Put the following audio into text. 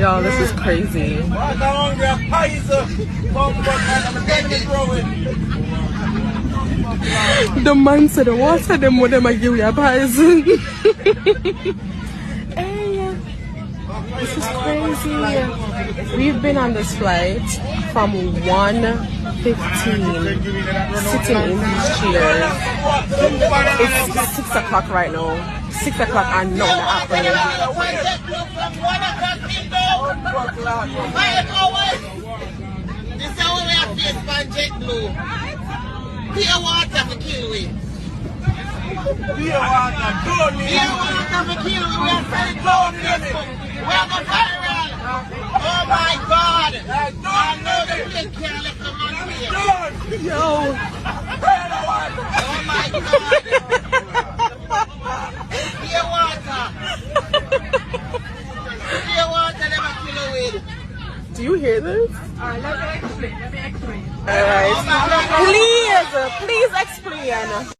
Yo, this is crazy. The man said the water them with them give you a poison. Hey, this is crazy. We've been on this flight from 1:15, sitting in these chairs. It's 6 o'clock right now. 6 o'clock and nothing happening. This is how we have face on JetBlue. Pure water for kill we. Pure water for kill we. We are selling clothes on Facebook. We are going viral. Oh my God. I know the plane can't let the man here. Yo. Oh my God. Pure water. Pure water never kill away. Do you hear this? Let me explain. Alright. Please explain.